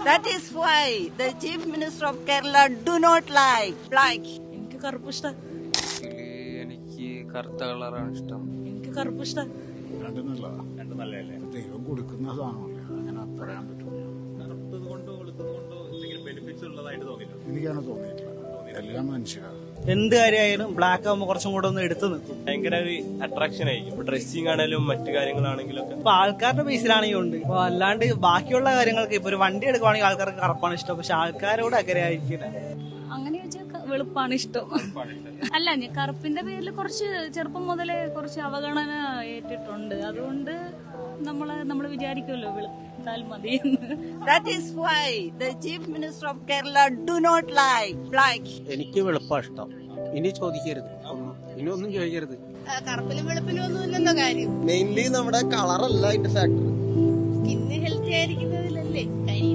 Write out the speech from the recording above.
That is why the Chief Minister of Kerala do not like black. എനിക്ക് കറുപ്പ് ഇഷ്ടം. എനിക്ക് കറുത്ത കളറാണ് ഇഷ്ടം. എനിക്ക് കറുപ്പ് ഇഷ്ടം. രണ്ടും നല്ലതല്ലേ? ദൈവം കൊടുക്കുന്ന സാധനമല്ലേ, അങ്ങനെ പറയാൻ പറ്റില്ല. എനിക്കാണ് തോന്നിയിട്ടില്ല. എല്ലാം മനുഷ്യരാണ്. എന്ത് കാര്യമായാലും ബ്ലാക്ക് ആകുമ്പോൾ കുറച്ചും കൂടെ ഒന്ന് എടുത്തു നിൽക്കും. ഭയങ്കര ഒരു അട്രാക്ഷൻ ആയിരിക്കും. ഡ്രസ്സിംഗ് ആണെങ്കിലും മറ്റു കാര്യങ്ങളാണെങ്കിലും ഒക്കെ. ഇപ്പൊ ആൾക്കാരുടെ ബേസിലാണെങ്കിൽ ഉണ്ട്. ഇപ്പൊ അല്ലാണ്ട് ബാക്കിയുള്ള കാര്യങ്ങൾക്ക് ഇപ്പൊ ഒരു വണ്ടി എടുക്കുവാണെങ്കിൽ ആൾക്കാർക്ക് കറുപ്പാണ് ഇഷ്ടം, പക്ഷെ ആൾക്കാരോട് അങ്ങനെ ആയിരിക്കില്ല. അങ്ങനെ വെച്ചാൽ വെളുപ്പാണ് ഇഷ്ടം. അല്ല, ഞാൻ കറുപ്പിന്റെ പേരിൽ കുറച്ച് ചെറുപ്പം മുതലേ കുറച്ച് അവഗണന ഏറ്റിട്ടുണ്ട്. അതുകൊണ്ട് നമ്മള് വിചാരിക്കുമല്ലോ വെളുത്താൽ മതിയെന്ന്. That is why the Chief Minister of Kerala do not like black. എനിക്ക് വെളുപ്പാ ഇഷ്ടം. ഇനി ചോദിക്കരുത്, ഇനി ഒന്നും ചോദിക്കരുത്. കറുപ്പിലും വെളുപ്പിലും ഒന്നും ഇല്ലെന്നോ കാര്യം. മെയിൻലി നമ്മുടെ കളറല്ല അതിന്റെ ഫാക്ടർ. സ്കിന്ന് ഹെൽത്തി ആയിരിക്കുന്നതിലല്ലേ കാര്യം.